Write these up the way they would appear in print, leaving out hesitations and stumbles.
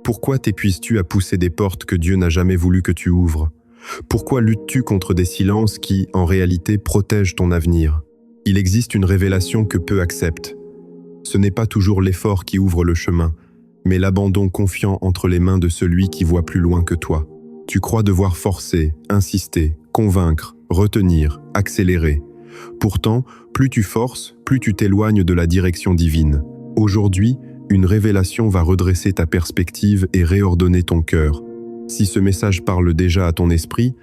Pourquoi t'épuises-tu à pousser des portes que Dieu n'a jamais voulu que tu ouvres? Pourquoi luttes-tu contre des silences qui, en réalité, protègent ton avenir? Il existe une révélation que peu acceptent. Ce n'est pas toujours l'effort qui ouvre le chemin, mais l'abandon confiant entre les mains de celui qui voit plus loin que toi. Tu crois devoir forcer, insister, convaincre, retenir, accélérer. Pourtant, plus tu forces, plus tu t'éloignes de la direction divine. Aujourd'hui, une révélation va redresser ta perspective et réordonner ton cœur. Si ce message parle déjà à ton esprit,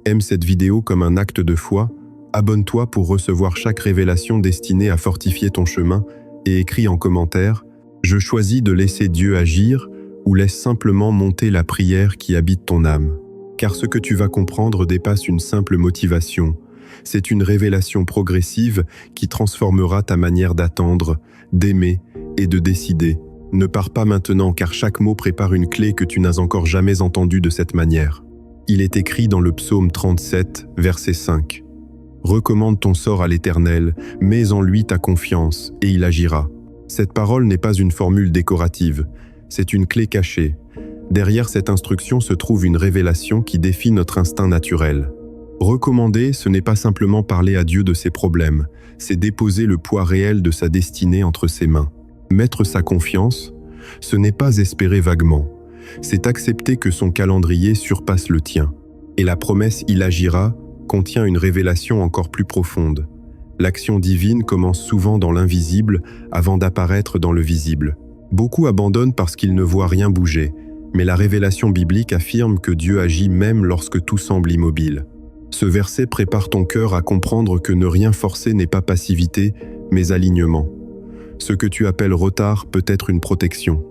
aime cette vidéo comme un acte de foi, abonne-toi pour recevoir chaque révélation destinée à fortifier ton chemin et écris en commentaire « Je choisis de laisser Dieu agir » ou laisse simplement monter la prière qui habite ton âme. Car ce que tu vas comprendre dépasse une simple motivation. C'est une révélation progressive qui transformera ta manière d'attendre, d'aimer et de décider. Ne pars pas maintenant car chaque mot prépare une clé que tu n'as encore jamais entendue de cette manière. Il est écrit dans le psaume 37, verset 5. « Recommande ton sort à l'Éternel, mets en lui ta confiance, et il agira. » Cette parole n'est pas une formule décorative, c'est une clé cachée. Derrière cette instruction se trouve une révélation qui défie notre instinct naturel. Recommander, ce n'est pas simplement parler à Dieu de ses problèmes, c'est déposer le poids réel de sa destinée entre ses mains. Mettre sa confiance, ce n'est pas espérer vaguement, c'est accepter que son calendrier surpasse le tien. Et la promesse « il agira » contient une révélation encore plus profonde. L'action divine commence souvent dans l'invisible avant d'apparaître dans le visible. Beaucoup abandonnent parce qu'ils ne voient rien bouger, mais la révélation biblique affirme que Dieu agit même lorsque tout semble immobile. Ce verset prépare ton cœur à comprendre que ne rien forcer n'est pas passivité, mais alignement. Ce que tu appelles retard peut être une protection.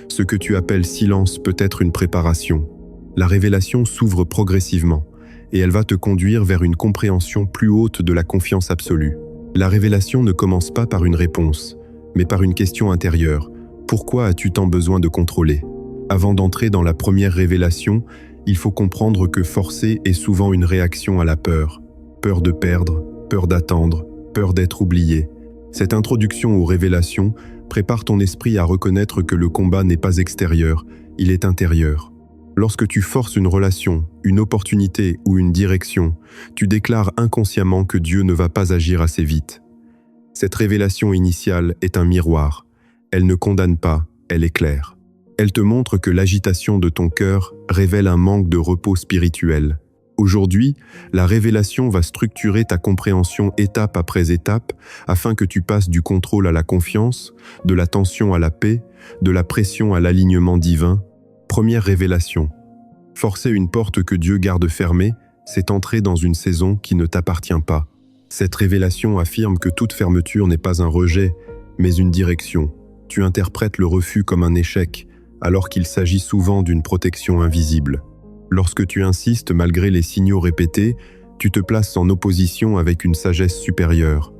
Ce que tu appelles silence peut être une préparation. La révélation s'ouvre progressivement, et elle va te conduire vers une compréhension plus haute de la confiance absolue. La révélation ne commence pas par une réponse, mais par une question intérieure. Pourquoi as-tu tant besoin de contrôler? Avant d'entrer dans la première révélation, il faut comprendre que forcer est souvent une réaction à la peur. Peur de perdre, peur d'attendre, peur d'être oublié. Cette introduction aux révélations prépare ton esprit à reconnaître que le combat n'est pas extérieur, il est intérieur. Lorsque tu forces une relation, une opportunité ou une direction, tu déclares inconsciemment que Dieu ne va pas agir assez vite. Cette révélation initiale est un miroir. Elle ne condamne pas, elle éclaire. Elle te montre que l'agitation de ton cœur révèle un manque de repos spirituel. Aujourd'hui, la révélation va structurer ta compréhension étape après étape afin que tu passes du contrôle à la confiance, de la tension à la paix, de la pression à l'alignement divin. Première révélation. Forcer une porte que Dieu garde fermée, c'est entrer dans une saison qui ne t'appartient pas. Cette révélation affirme que toute fermeture n'est pas un rejet, mais une direction. Tu interprètes le refus comme un échec, alors qu'il s'agit souvent d'une protection invisible. Lorsque tu insistes malgré les signaux répétés, tu te places en opposition avec une sagesse supérieure.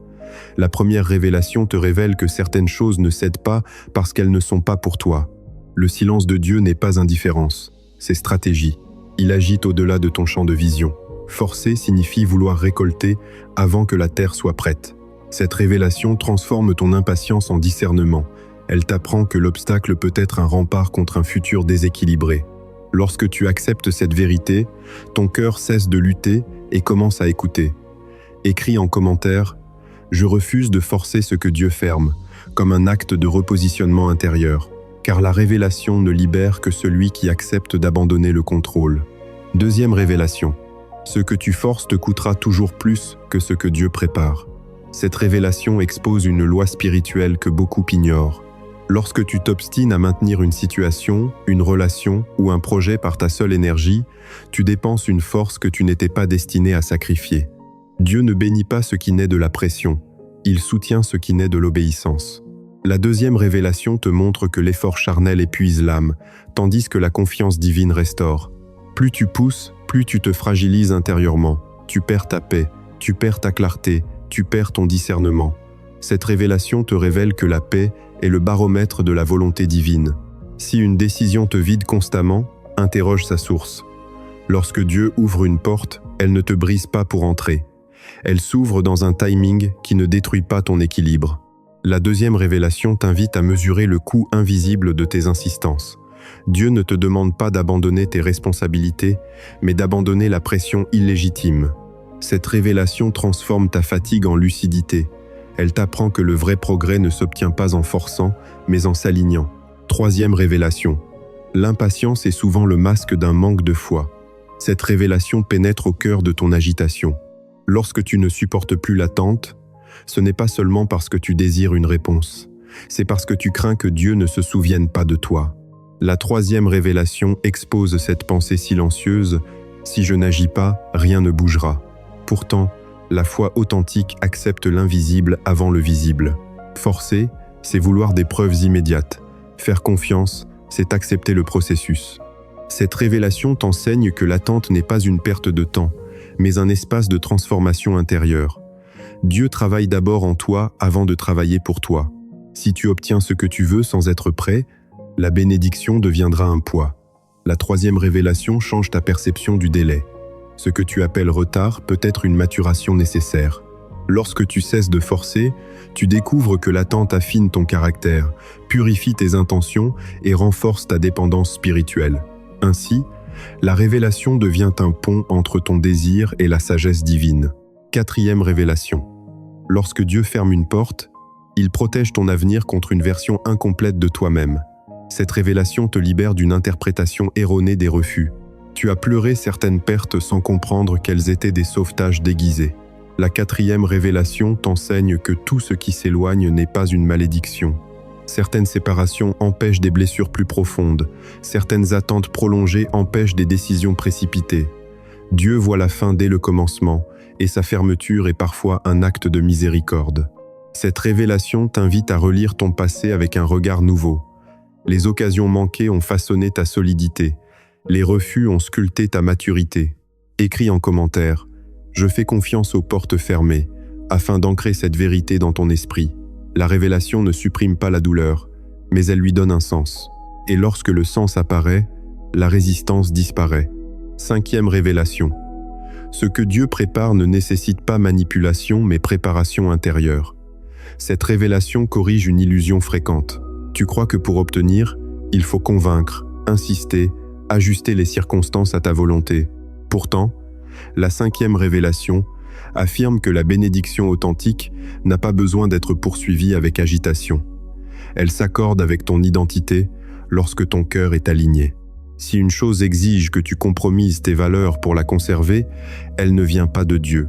La première révélation te révèle que certaines choses ne cèdent pas parce qu'elles ne sont pas pour toi. Le silence de Dieu n'est pas indifférence, c'est stratégie. Il agite au-delà de ton champ de vision. Forcer signifie vouloir récolter avant que la terre soit prête. Cette révélation transforme ton impatience en discernement. Elle t'apprend que l'obstacle peut être un rempart contre un futur déséquilibré. Lorsque tu acceptes cette vérité, ton cœur cesse de lutter et commence à écouter. Écris en commentaire « Je refuse de forcer ce que Dieu ferme », comme un acte de repositionnement intérieur. Car la révélation ne libère que celui qui accepte d'abandonner le contrôle. Deuxième révélation. Ce que tu forces te coûtera toujours plus que ce que Dieu prépare. Cette révélation expose une loi spirituelle que beaucoup ignorent. Lorsque tu t'obstines à maintenir une situation, une relation ou un projet par ta seule énergie, tu dépenses une force que tu n'étais pas destiné à sacrifier. Dieu ne bénit pas ce qui naît de la pression, il soutient ce qui naît de l'obéissance. La deuxième révélation te montre que l'effort charnel épuise l'âme, tandis que la confiance divine restaure. Plus tu pousses, plus tu te fragilises intérieurement. Tu perds ta paix, tu perds ta clarté, tu perds ton discernement. Cette révélation te révèle que la paix est le baromètre de la volonté divine. Si une décision te vide constamment, interroge sa source. Lorsque Dieu ouvre une porte, elle ne te brise pas pour entrer. Elle s'ouvre dans un timing qui ne détruit pas ton équilibre. La deuxième révélation t'invite à mesurer le coût invisible de tes insistances. Dieu ne te demande pas d'abandonner tes responsabilités, mais d'abandonner la pression illégitime. Cette révélation transforme ta fatigue en lucidité. Elle t'apprend que le vrai progrès ne s'obtient pas en forçant, mais en s'alignant. Troisième révélation. L'impatience est souvent le masque d'un manque de foi. Cette révélation pénètre au cœur de ton agitation. Lorsque tu ne supportes plus l'attente, ce n'est pas seulement parce que tu désires une réponse, c'est parce que tu crains que Dieu ne se souvienne pas de toi. La troisième révélation expose cette pensée silencieuse: si je n'agis pas, rien ne bougera. Pourtant, la foi authentique accepte l'invisible avant le visible. Forcer, c'est vouloir des preuves immédiates. Faire confiance, c'est accepter le processus. Cette révélation t'enseigne que l'attente n'est pas une perte de temps, mais un espace de transformation intérieure. Dieu travaille d'abord en toi avant de travailler pour toi. Si tu obtiens ce que tu veux sans être prêt, la bénédiction deviendra un poids. La troisième révélation change ta perception du délai. Ce que tu appelles retard peut être une maturation nécessaire. Lorsque tu cesses de forcer, tu découvres que l'attente affine ton caractère, purifie tes intentions et renforce ta dépendance spirituelle. Ainsi, la révélation devient un pont entre ton désir et la sagesse divine. Quatrième révélation. Lorsque Dieu ferme une porte, il protège ton avenir contre une version incomplète de toi-même. Cette révélation te libère d'une interprétation erronée des refus. Tu as pleuré certaines pertes sans comprendre qu'elles étaient des sauvetages déguisés. La quatrième révélation t'enseigne que tout ce qui s'éloigne n'est pas une malédiction. Certaines séparations empêchent des blessures plus profondes. Certaines attentes prolongées empêchent des décisions précipitées. Dieu voit la fin dès le commencement, et sa fermeture est parfois un acte de miséricorde. Cette révélation t'invite à relire ton passé avec un regard nouveau. Les occasions manquées ont façonné ta solidité. Les refus ont sculpté ta maturité. Écris en commentaire « Je fais confiance aux portes fermées » afin d'ancrer cette vérité dans ton esprit. La révélation ne supprime pas la douleur, mais elle lui donne un sens. Et lorsque le sens apparaît, la résistance disparaît. Cinquième révélation. Ce que Dieu prépare ne nécessite pas manipulation, mais préparation intérieure. Cette révélation corrige une illusion fréquente. Tu crois que pour obtenir, il faut convaincre, insister, ajuster les circonstances à ta volonté. Pourtant, la cinquième révélation affirme que la bénédiction authentique n'a pas besoin d'être poursuivie avec agitation. Elle s'accorde avec ton identité lorsque ton cœur est aligné. Si une chose exige que tu compromises tes valeurs pour la conserver, elle ne vient pas de Dieu.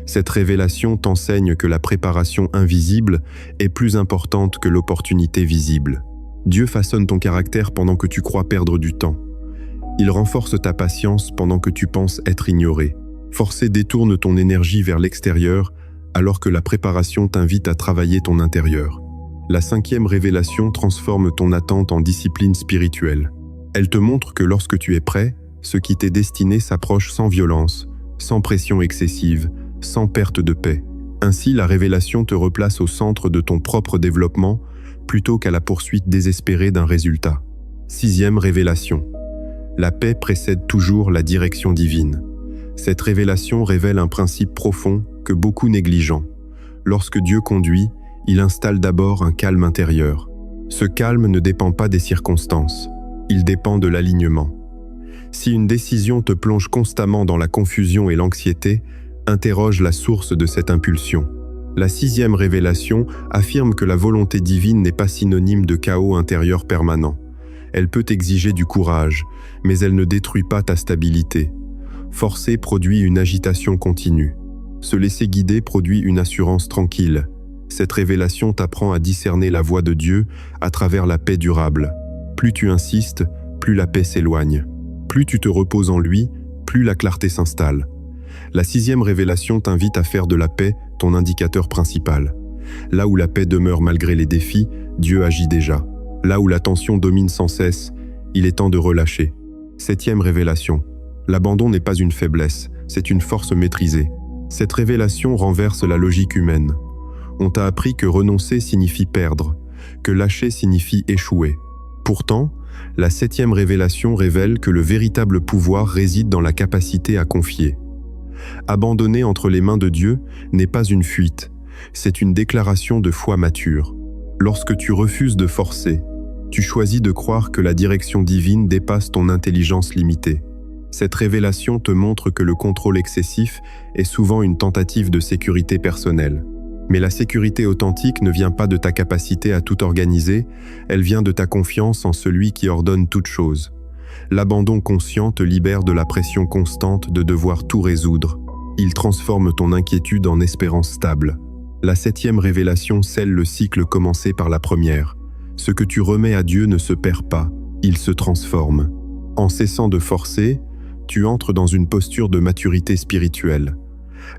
Cette révélation t'enseigne que la préparation invisible est plus importante que l'opportunité visible. Dieu façonne ton caractère pendant que tu crois perdre du temps. Il renforce ta patience pendant que tu penses être ignoré. Forcer détourne ton énergie vers l'extérieur alors que la préparation t'invite à travailler ton intérieur. La cinquième révélation transforme ton attente en discipline spirituelle. Elle te montre que lorsque tu es prêt, ce qui t'est destiné s'approche sans violence, sans pression excessive, sans perte de paix. Ainsi, la révélation te replace au centre de ton propre développement plutôt qu'à la poursuite désespérée d'un résultat. Sixième révélation. La paix précède toujours la direction divine. Cette révélation révèle un principe profond que beaucoup négligent. Lorsque Dieu conduit, il installe d'abord un calme intérieur. Ce calme ne dépend pas des circonstances, il dépend de l'alignement. Si une décision te plonge constamment dans la confusion et l'anxiété, interroge la source de cette impulsion. La sixième révélation affirme que la volonté divine n'est pas synonyme de chaos intérieur permanent. Elle peut exiger du courage, mais elle ne détruit pas ta stabilité. Forcer produit une agitation continue. Se laisser guider produit une assurance tranquille. Cette révélation t'apprend à discerner la voie de Dieu à travers la paix durable. Plus tu insistes, plus la paix s'éloigne. Plus tu te reposes en lui, plus la clarté s'installe. La sixième révélation t'invite à faire de la paix ton indicateur principal. Là où la paix demeure malgré les défis, Dieu agit déjà. Là où la tension domine sans cesse, il est temps de relâcher. Septième révélation. L'abandon n'est pas une faiblesse, c'est une force maîtrisée. Cette révélation renverse la logique humaine. On t'a appris que renoncer signifie perdre, que lâcher signifie échouer. Pourtant, la septième révélation révèle que le véritable pouvoir réside dans la capacité à confier. Abandonner entre les mains de Dieu n'est pas une fuite, c'est une déclaration de foi mature. Lorsque tu refuses de forcer, Tu choisis de croire que la direction divine dépasse ton intelligence limitée. Cette révélation te montre que le contrôle excessif est souvent une tentative de sécurité personnelle. Mais la sécurité authentique ne vient pas de ta capacité à tout organiser, elle vient de ta confiance en celui qui ordonne toutes choses. L'abandon conscient te libère de la pression constante de devoir tout résoudre. Il transforme ton inquiétude en espérance stable. La 7e révélation scelle le cycle commencé par la première. Ce que tu remets à Dieu ne se perd pas, il se transforme. En cessant de forcer, tu entres dans une posture de maturité spirituelle.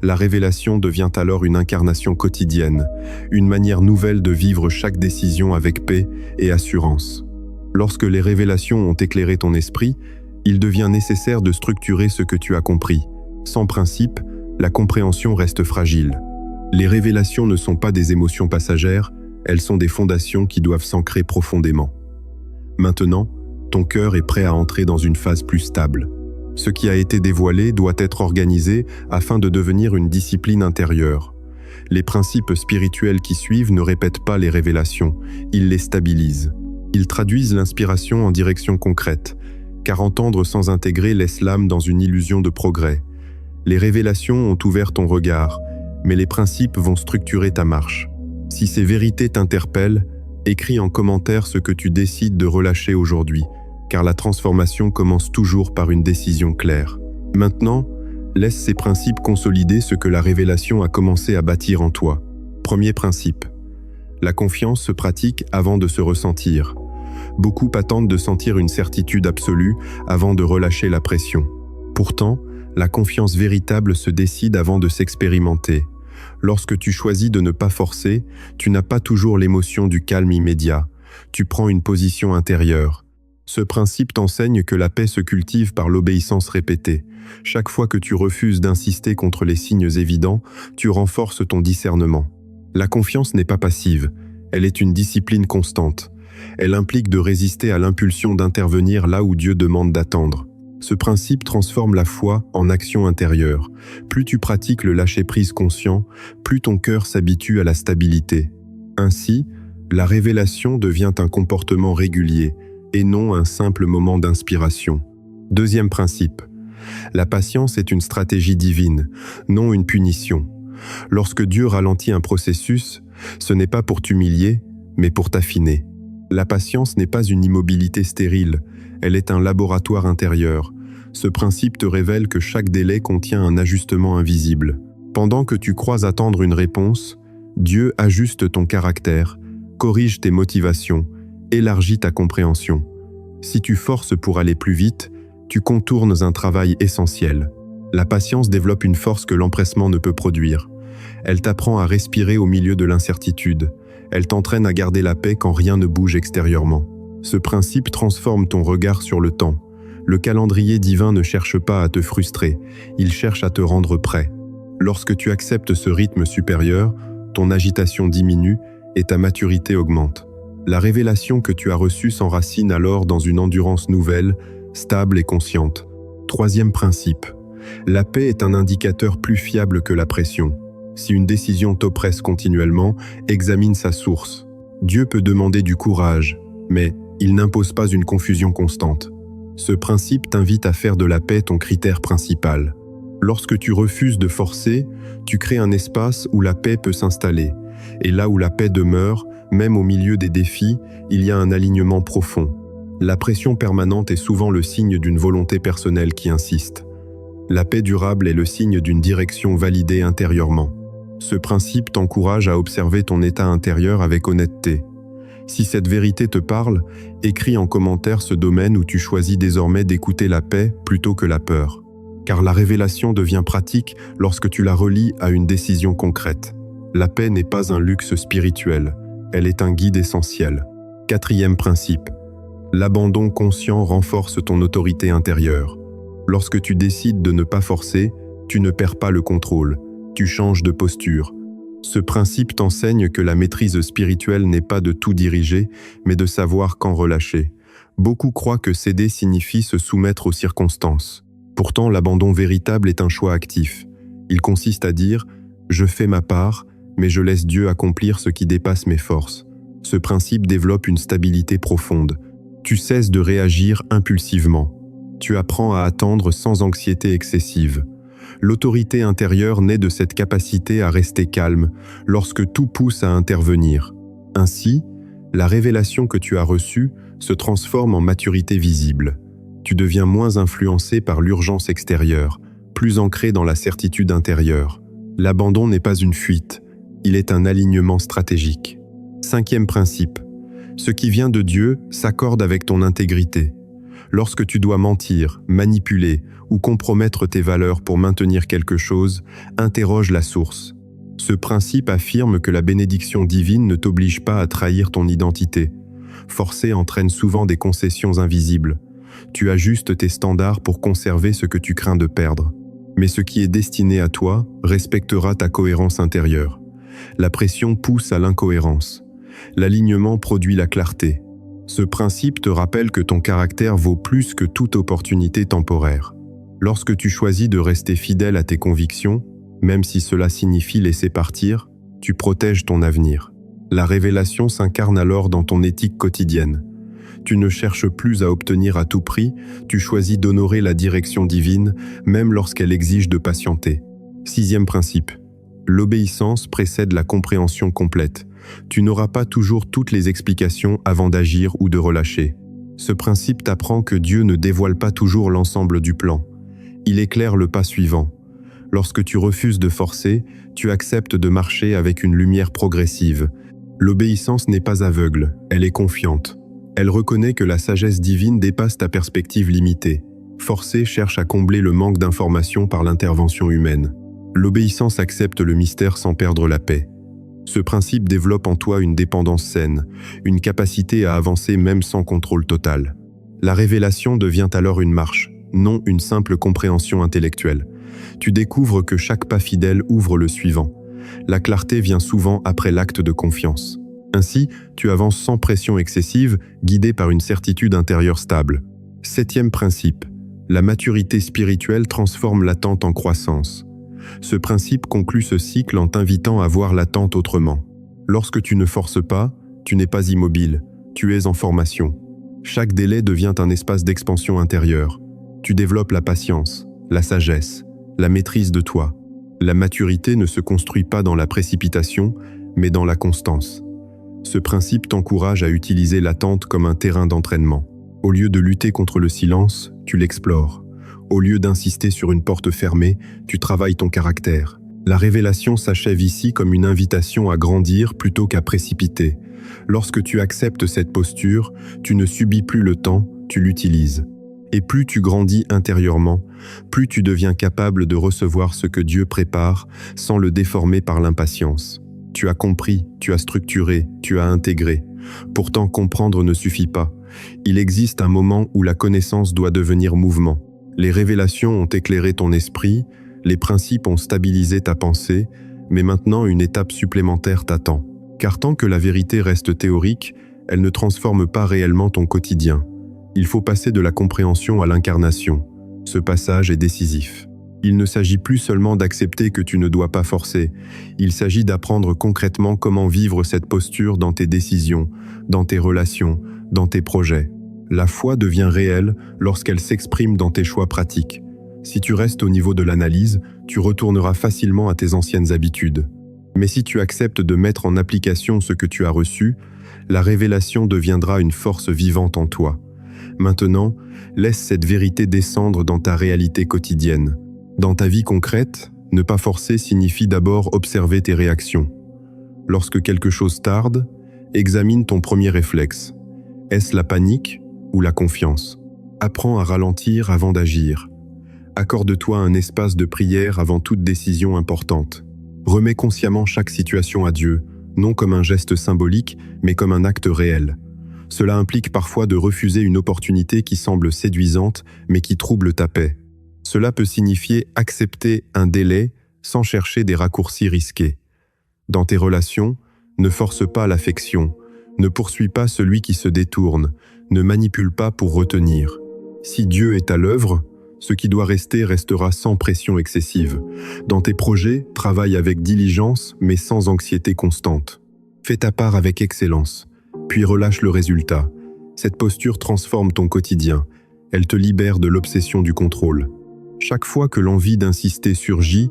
La révélation devient alors une incarnation quotidienne, une manière nouvelle de vivre chaque décision avec paix et assurance. Lorsque les révélations ont éclairé ton esprit, il devient nécessaire de structurer ce que tu as compris. Sans principe, la compréhension reste fragile. Les révélations ne sont pas des émotions passagères, elles sont des fondations qui doivent s'ancrer profondément. Maintenant, ton cœur est prêt à entrer dans une phase plus stable. Ce qui a été dévoilé doit être organisé afin de devenir une discipline intérieure. Les principes spirituels qui suivent ne répètent pas les révélations, ils les stabilisent. Ils traduisent l'inspiration en direction concrète, car entendre sans intégrer laisse l'âme dans une illusion de progrès. Les révélations ont ouvert ton regard, mais les principes vont structurer ta marche. Si ces vérités t'interpellent, écris en commentaire ce que tu décides de relâcher aujourd'hui, car la transformation commence toujours par une décision claire. Maintenant, laisse ces principes consolider ce que la révélation a commencé à bâtir en toi. Premier principe. La confiance se pratique avant de se ressentir. Beaucoup attendent de sentir une certitude absolue avant de relâcher la pression. Pourtant, la confiance véritable se décide avant de s'expérimenter. Lorsque tu choisis de ne pas forcer, tu n'as pas toujours l'émotion du calme immédiat. Tu prends une position intérieure. Ce principe t'enseigne que la paix se cultive par l'obéissance répétée. Chaque fois que tu refuses d'insister contre les signes évidents, tu renforces ton discernement. La confiance n'est pas passive, elle est une discipline constante. Elle implique de résister à l'impulsion d'intervenir là où Dieu demande d'attendre. Ce principe transforme la foi en action intérieure. Plus tu pratiques le lâcher-prise conscient, plus ton cœur s'habitue à la stabilité. Ainsi, la révélation devient un comportement régulier et non un simple moment d'inspiration. Deuxième principe. La patience est une stratégie divine, non une punition. Lorsque Dieu ralentit un processus, ce n'est pas pour t'humilier, mais pour t'affiner. La patience n'est pas une immobilité stérile, elle est un laboratoire intérieur. Ce principe te révèle que chaque délai contient un ajustement invisible. Pendant que tu crois attendre une réponse, Dieu ajuste ton caractère, corrige tes motivations, élargit ta compréhension. Si tu forces pour aller plus vite, tu contournes un travail essentiel. La patience développe une force que l'empressement ne peut produire. Elle t'apprend à respirer au milieu de l'incertitude. Elle t'entraîne à garder la paix quand rien ne bouge extérieurement. Ce principe transforme ton regard sur le temps. Le calendrier divin ne cherche pas à te frustrer, il cherche à te rendre prêt. Lorsque tu acceptes ce rythme supérieur, ton agitation diminue et ta maturité augmente. La révélation que tu as reçue s'enracine alors dans une endurance nouvelle, stable et consciente. Troisième principe. La paix est un indicateur plus fiable que la pression. Si une décision t'oppresse continuellement, examine sa source. Dieu peut demander du courage, mais il n'impose pas une confusion constante. Ce principe t'invite à faire de la paix ton critère principal. Lorsque tu refuses de forcer, tu crées un espace où la paix peut s'installer. Et là où la paix demeure, même au milieu des défis, il y a un alignement profond. La pression permanente est souvent le signe d'une volonté personnelle qui insiste. La paix durable est le signe d'une direction validée intérieurement. Ce principe t'encourage à observer ton état intérieur avec honnêteté. Si cette vérité te parle, écris en commentaire ce domaine où tu choisis désormais d'écouter la paix plutôt que la peur. Car la révélation devient pratique lorsque tu la relis à une décision concrète. La paix n'est pas un luxe spirituel, elle est un guide essentiel. Quatrième principe. L'abandon conscient renforce ton autorité intérieure. Lorsque tu décides de ne pas forcer, tu ne perds pas le contrôle, tu changes de posture. Ce principe t'enseigne que la maîtrise spirituelle n'est pas de tout diriger, mais de savoir quand relâcher. Beaucoup croient que céder signifie se soumettre aux circonstances. Pourtant, l'abandon véritable est un choix actif. Il consiste à dire « je fais ma part, mais je laisse Dieu accomplir ce qui dépasse mes forces ». Ce principe développe une stabilité profonde. Tu cesses de réagir impulsivement. Tu apprends à attendre sans anxiété excessive. L'autorité intérieure naît de cette capacité à rester calme lorsque tout pousse à intervenir. Ainsi, la révélation que tu as reçue se transforme en maturité visible. Tu deviens moins influencé par l'urgence extérieure, plus ancré dans la certitude intérieure. L'abandon n'est pas une fuite, il est un alignement stratégique. 5e principe. Ce qui vient de Dieu s'accorde avec ton intégrité. Lorsque tu dois mentir, manipuler ou compromettre tes valeurs pour maintenir quelque chose, interroge la source. Ce principe affirme que la bénédiction divine ne t'oblige pas à trahir ton identité. Forcer entraîne souvent des concessions invisibles. Tu ajustes tes standards pour conserver ce que tu crains de perdre. Mais ce qui est destiné à toi respectera ta cohérence intérieure. La pression pousse à l'incohérence. L'alignement produit la clarté. Ce principe te rappelle que ton caractère vaut plus que toute opportunité temporaire. Lorsque tu choisis de rester fidèle à tes convictions, même si cela signifie laisser partir, tu protèges ton avenir. La révélation s'incarne alors dans ton éthique quotidienne. Tu ne cherches plus à obtenir à tout prix, tu choisis d'honorer la direction divine, même lorsqu'elle exige de patienter. 6e principe. L'obéissance précède la compréhension complète. Tu n'auras pas toujours toutes les explications avant d'agir ou de relâcher. Ce principe t'apprend que Dieu ne dévoile pas toujours l'ensemble du plan. Il éclaire le pas suivant. Lorsque tu refuses de forcer, tu acceptes de marcher avec une lumière progressive. L'obéissance n'est pas aveugle, elle est confiante. Elle reconnaît que la sagesse divine dépasse ta perspective limitée. Forcer cherche à combler le manque d'information par l'intervention humaine. L'obéissance accepte le mystère sans perdre la paix. Ce principe développe en toi une dépendance saine, une capacité à avancer même sans contrôle total. La révélation devient alors une marche, non une simple compréhension intellectuelle. Tu découvres que chaque pas fidèle ouvre le suivant. La clarté vient souvent après l'acte de confiance. Ainsi, tu avances sans pression excessive, guidé par une certitude intérieure stable. 7e principe. La maturité spirituelle transforme l'attente en croissance. Ce principe conclut ce cycle en t'invitant à voir l'attente autrement. Lorsque tu ne forces pas, tu n'es pas immobile, tu es en formation. Chaque délai devient un espace d'expansion intérieure. Tu développes la patience, la sagesse, la maîtrise de toi. La maturité ne se construit pas dans la précipitation, mais dans la constance. Ce principe t'encourage à utiliser l'attente comme un terrain d'entraînement. Au lieu de lutter contre le silence, tu l'explores. Au lieu d'insister sur une porte fermée, tu travailles ton caractère. La révélation s'achève ici comme une invitation à grandir plutôt qu'à précipiter. Lorsque tu acceptes cette posture, tu ne subis plus le temps, tu l'utilises. Et plus tu grandis intérieurement, plus tu deviens capable de recevoir ce que Dieu prépare sans le déformer par l'impatience. Tu as compris, tu as structuré, tu as intégré. Pourtant, comprendre ne suffit pas. Il existe un moment où la connaissance doit devenir mouvement. Les révélations ont éclairé ton esprit, les principes ont stabilisé ta pensée, mais maintenant une étape supplémentaire t'attend. Car tant que la vérité reste théorique, elle ne transforme pas réellement ton quotidien. Il faut passer de la compréhension à l'incarnation. Ce passage est décisif. Il ne s'agit plus seulement d'accepter que tu ne dois pas forcer. Il s'agit d'apprendre concrètement comment vivre cette posture dans tes décisions, dans tes relations, dans tes projets. La foi devient réelle lorsqu'elle s'exprime dans tes choix pratiques. Si tu restes au niveau de l'analyse, tu retourneras facilement à tes anciennes habitudes. Mais si tu acceptes de mettre en application ce que tu as reçu, la révélation deviendra une force vivante en toi. Maintenant, laisse cette vérité descendre dans ta réalité quotidienne. Dans ta vie concrète, ne pas forcer signifie d'abord observer tes réactions. Lorsque quelque chose tarde, examine ton premier réflexe. Est-ce la panique ou la confiance? Apprends à ralentir avant d'agir. Accorde-toi un espace de prière avant toute décision importante. Remets consciemment chaque situation à Dieu, non comme un geste symbolique, mais comme un acte réel. Cela implique parfois de refuser une opportunité qui semble séduisante, mais qui trouble ta paix. Cela peut signifier accepter un délai sans chercher des raccourcis risqués. Dans tes relations, ne force pas l'affection, ne poursuis pas celui qui se détourne, ne manipule pas pour retenir. Si Dieu est à l'œuvre, ce qui doit rester restera sans pression excessive. Dans tes projets, travaille avec diligence mais sans anxiété constante. Fais ta part avec excellence. puis relâche le résultat. Cette posture transforme ton quotidien. Elle te libère de l'obsession du contrôle. Chaque fois que l'envie d'insister surgit,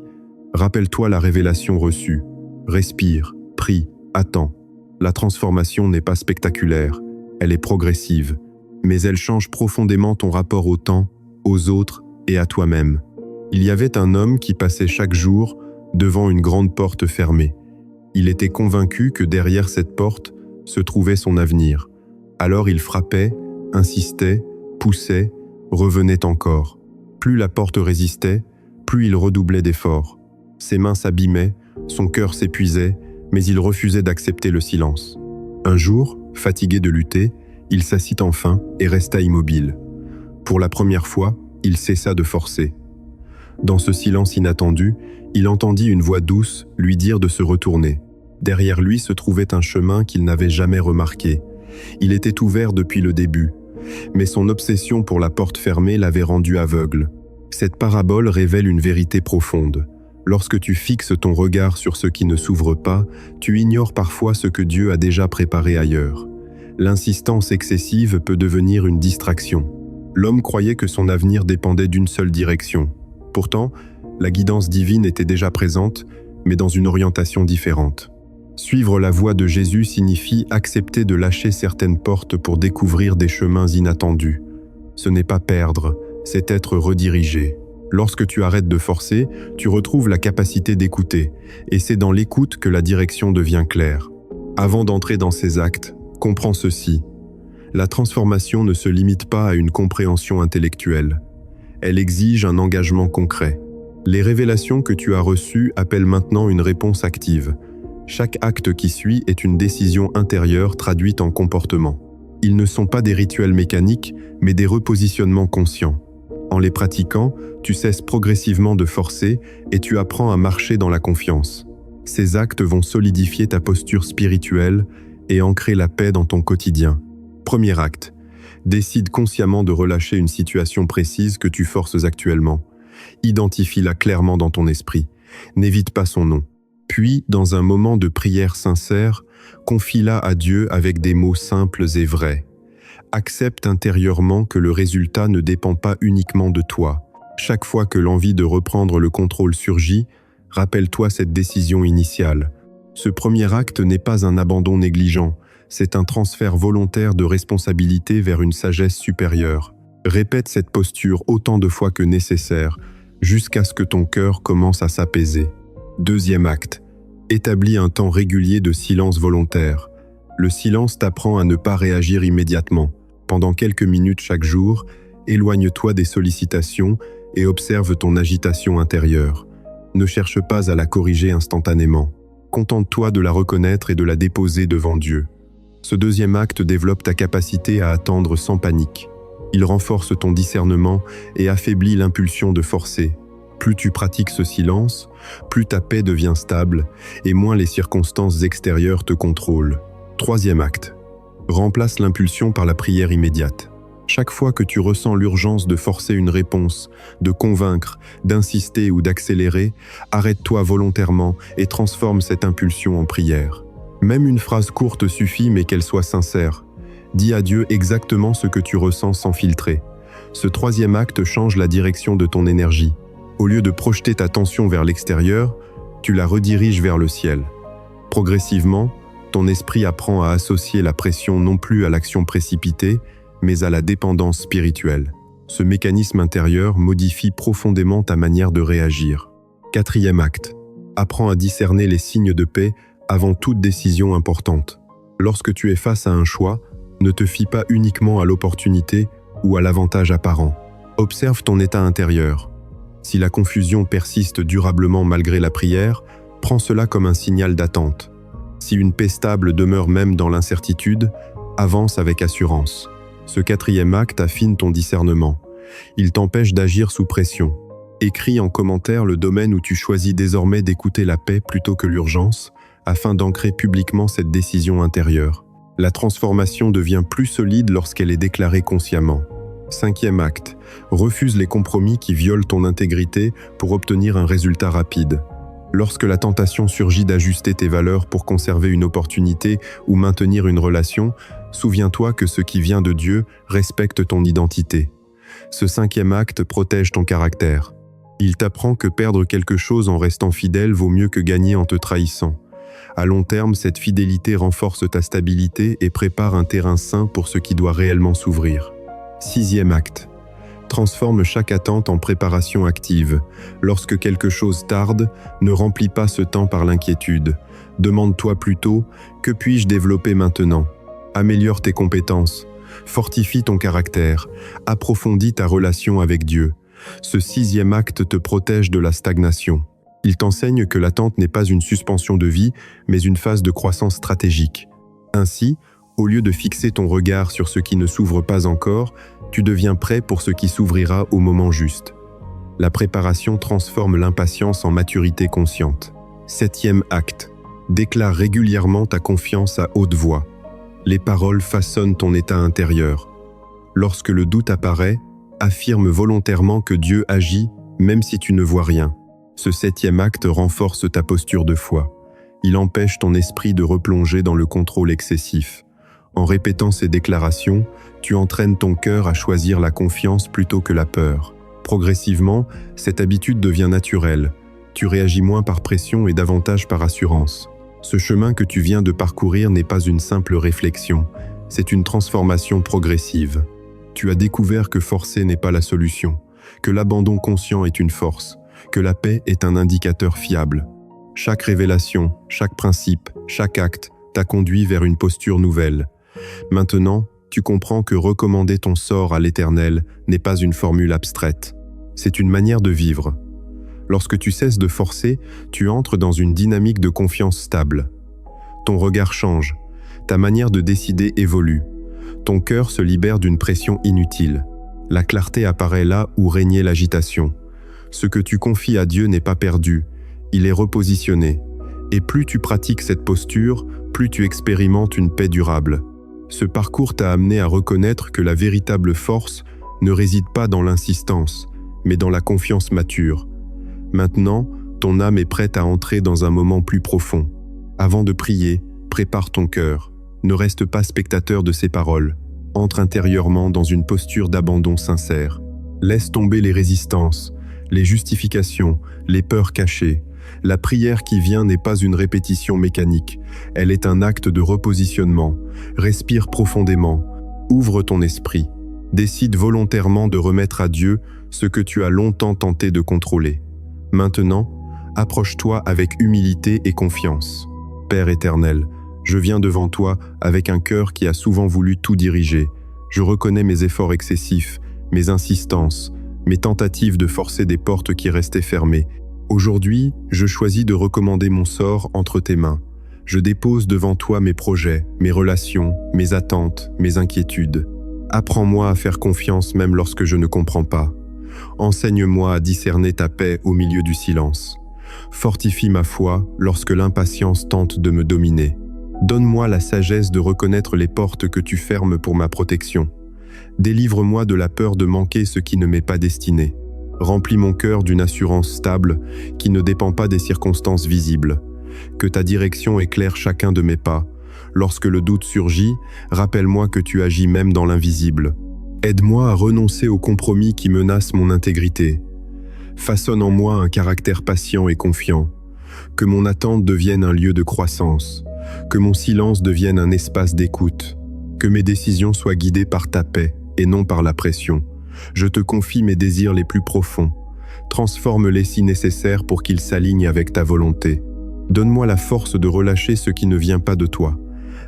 rappelle-toi la révélation reçue. Respire, prie, attends. La transformation n'est pas spectaculaire, elle est progressive, mais elle change profondément ton rapport au temps, aux autres et à toi-même. Il y avait un homme qui passait chaque jour devant une grande porte fermée. Il était convaincu que derrière cette porte se trouvait son avenir. Alors il frappait, insistait, poussait, revenait encore. Plus la porte résistait, plus il redoublait d'efforts. Ses mains s'abîmaient, son cœur s'épuisait, mais il refusait d'accepter le silence. Un jour, fatigué de lutter, il s'assit enfin et resta immobile. Pour la première fois, il cessa de forcer. Dans ce silence inattendu, il entendit une voix douce lui dire de se retourner. Derrière lui se trouvait un chemin qu'il n'avait jamais remarqué. Il était ouvert depuis le début, mais son obsession pour la porte fermée l'avait rendu aveugle. Cette parabole révèle une vérité profonde. Lorsque tu fixes ton regard sur ce qui ne s'ouvre pas, tu ignores parfois ce que Dieu a déjà préparé ailleurs. L'insistance excessive peut devenir une distraction. L'homme croyait que son avenir dépendait d'une seule direction. Pourtant, la guidance divine était déjà présente, mais dans une orientation différente. Suivre la voie de Jésus signifie accepter de lâcher certaines portes pour découvrir des chemins inattendus. Ce n'est pas perdre, c'est être redirigé. Lorsque tu arrêtes de forcer, tu retrouves la capacité d'écouter, et c'est dans l'écoute que la direction devient claire. Avant d'entrer dans ces actes, comprends ceci. La transformation ne se limite pas à une compréhension intellectuelle. Elle exige un engagement concret. Les révélations que tu as reçues appellent maintenant une réponse active. Chaque acte qui suit est une décision intérieure traduite en comportement. Ils ne sont pas des rituels mécaniques, mais des repositionnements conscients. En les pratiquant, tu cesses progressivement de forcer et tu apprends à marcher dans la confiance. Ces actes vont solidifier ta posture spirituelle et ancrer la paix dans ton quotidien. Premier acte. Décide consciemment de relâcher une situation précise que tu forces actuellement. Identifie-la clairement dans ton esprit. N'évite pas son nom. Puis, dans un moment de prière sincère, confie-la à Dieu avec des mots simples et vrais. Accepte intérieurement que le résultat ne dépend pas uniquement de toi. Chaque fois que l'envie de reprendre le contrôle surgit, rappelle-toi cette décision initiale. Ce premier acte n'est pas un abandon négligent, c'est un transfert volontaire de responsabilité vers une sagesse supérieure. Répète cette posture autant de fois que nécessaire, jusqu'à ce que ton cœur commence à s'apaiser. Deuxième acte. Établis un temps régulier de silence volontaire. Le silence t'apprend à ne pas réagir immédiatement. Pendant quelques minutes chaque jour, éloigne-toi des sollicitations et observe ton agitation intérieure. Ne cherche pas à la corriger instantanément. Contente-toi de la reconnaître et de la déposer devant Dieu. Ce deuxième acte développe ta capacité à attendre sans panique. Il renforce ton discernement et affaiblit l'impulsion de forcer. Plus tu pratiques ce silence, plus ta paix devient stable et moins les circonstances extérieures te contrôlent. Troisième acte. Remplace l'impulsion par la prière immédiate. Chaque fois que tu ressens l'urgence de forcer une réponse, de convaincre, d'insister ou d'accélérer, arrête-toi volontairement et transforme cette impulsion en prière. Même une phrase courte suffit, mais qu'elle soit sincère. Dis à Dieu exactement ce que tu ressens sans filtrer. Ce troisième acte change la direction de ton énergie. Au lieu de projeter ta tension vers l'extérieur, tu la rediriges vers le ciel. Progressivement, ton esprit apprend à associer la pression non plus à l'action précipitée, mais à la dépendance spirituelle. Ce mécanisme intérieur modifie profondément ta manière de réagir. Quatrième acte. Apprends à discerner les signes de paix avant toute décision importante. Lorsque tu es face à un choix, ne te fie pas uniquement à l'opportunité ou à l'avantage apparent. Observe ton état intérieur. Si la confusion persiste durablement malgré la prière, prends cela comme un signal d'attente. Si une paix stable demeure même dans l'incertitude, avance avec assurance. Ce quatrième acte affine ton discernement. Il t'empêche d'agir sous pression. Écris en commentaire le domaine où tu choisis désormais d'écouter la paix plutôt que l'urgence, afin d'ancrer publiquement cette décision intérieure. La transformation devient plus solide lorsqu'elle est déclarée consciemment. Cinquième acte. Refuse les compromis qui violent ton intégrité pour obtenir un résultat rapide. Lorsque la tentation surgit d'ajuster tes valeurs pour conserver une opportunité ou maintenir une relation, souviens-toi que ce qui vient de Dieu respecte ton identité. Ce 5e acte protège ton caractère. Il t'apprend que perdre quelque chose en restant fidèle vaut mieux que gagner en te trahissant. À long terme, cette fidélité renforce ta stabilité et prépare un terrain sain pour ce qui doit réellement s'ouvrir. 6e acte. Transforme chaque attente en préparation active. Lorsque quelque chose tarde, ne remplis pas ce temps par l'inquiétude. Demande-toi plutôt « Que puis-je développer maintenant ?» Améliore tes compétences, fortifie ton caractère, approfondis ta relation avec Dieu. Ce 6e acte te protège de la stagnation. Il t'enseigne que l'attente n'est pas une suspension de vie, mais une phase de croissance stratégique. Ainsi, au lieu de fixer ton regard sur ce qui ne s'ouvre pas encore, tu deviens prêt pour ce qui s'ouvrira au moment juste. La préparation transforme l'impatience en maturité consciente. 7e acte. Déclare régulièrement ta confiance à haute voix. Les paroles façonnent ton état intérieur. Lorsque le doute apparaît, affirme volontairement que Dieu agit, même si tu ne vois rien. Ce 7e acte renforce ta posture de foi. Il empêche ton esprit de replonger dans le contrôle excessif. En répétant ces déclarations, tu entraînes ton cœur à choisir la confiance plutôt que la peur. Progressivement, cette habitude devient naturelle. Tu réagis moins par pression et davantage par assurance. Ce chemin que tu viens de parcourir n'est pas une simple réflexion, c'est une transformation progressive. Tu as découvert que forcer n'est pas la solution, que l'abandon conscient est une force, que la paix est un indicateur fiable. Chaque révélation, chaque principe, chaque acte t'a conduit vers une posture nouvelle. Maintenant, tu comprends que recommander ton sort à l'Éternel n'est pas une formule abstraite. C'est une manière de vivre. Lorsque tu cesses de forcer, tu entres dans une dynamique de confiance stable. Ton regard change, ta manière de décider évolue. Ton cœur se libère d'une pression inutile. La clarté apparaît là où régnait l'agitation. Ce que tu confies à Dieu n'est pas perdu, il est repositionné. Et plus tu pratiques cette posture, plus tu expérimentes une paix durable. Ce parcours t'a amené à reconnaître que la véritable force ne réside pas dans l'insistance, mais dans la confiance mature. Maintenant, ton âme est prête à entrer dans un moment plus profond. Avant de prier, prépare ton cœur. Ne reste pas spectateur de ces paroles. Entre intérieurement dans une posture d'abandon sincère. Laisse tomber les résistances, les justifications, les peurs cachées. La prière qui vient n'est pas une répétition mécanique. Elle est un acte de repositionnement. Respire profondément. Ouvre ton esprit. Décide volontairement de remettre à Dieu ce que tu as longtemps tenté de contrôler. Maintenant, approche-toi avec humilité et confiance. Père éternel, je viens devant toi avec un cœur qui a souvent voulu tout diriger. Je reconnais mes efforts excessifs, mes insistances, mes tentatives de forcer des portes qui restaient fermées. Aujourd'hui, je choisis de recommander mon sort entre tes mains. Je dépose devant toi mes projets, mes relations, mes attentes, mes inquiétudes. Apprends-moi à faire confiance même lorsque je ne comprends pas. Enseigne-moi à discerner ta paix au milieu du silence. Fortifie ma foi lorsque l'impatience tente de me dominer. Donne-moi la sagesse de reconnaître les portes que tu fermes pour ma protection. Délivre-moi de la peur de manquer ce qui ne m'est pas destiné. Remplis mon cœur d'une assurance stable qui ne dépend pas des circonstances visibles. Que ta direction éclaire chacun de mes pas. Lorsque le doute surgit, rappelle-moi que tu agis même dans l'invisible. Aide-moi à renoncer aux compromis qui menacent mon intégrité. Façonne en moi un caractère patient et confiant. Que mon attente devienne un lieu de croissance. Que mon silence devienne un espace d'écoute. Que mes décisions soient guidées par ta paix et non par la pression. Je te confie mes désirs les plus profonds. Transforme-les si nécessaire pour qu'ils s'alignent avec ta volonté. Donne-moi la force de relâcher ce qui ne vient pas de toi.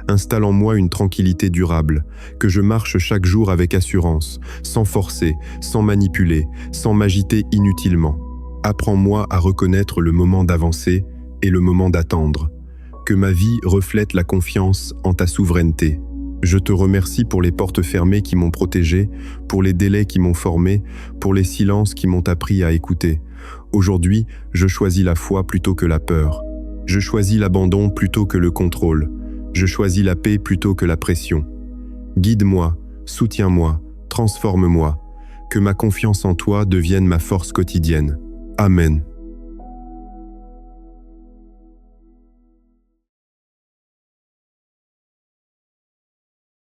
Installe en moi une tranquillité durable, que je marche chaque jour avec assurance, sans forcer, sans manipuler, sans m'agiter inutilement. Apprends-moi à reconnaître le moment d'avancer et le moment d'attendre. Que ma vie reflète la confiance en ta souveraineté. Je te remercie pour les portes fermées qui m'ont protégé, pour les délais qui m'ont formé, pour les silences qui m'ont appris à écouter. Aujourd'hui, je choisis la foi plutôt que la peur. Je choisis l'abandon plutôt que le contrôle. Je choisis la paix plutôt que la pression. Guide-moi, soutiens-moi, transforme-moi. Que ma confiance en toi devienne ma force quotidienne. Amen.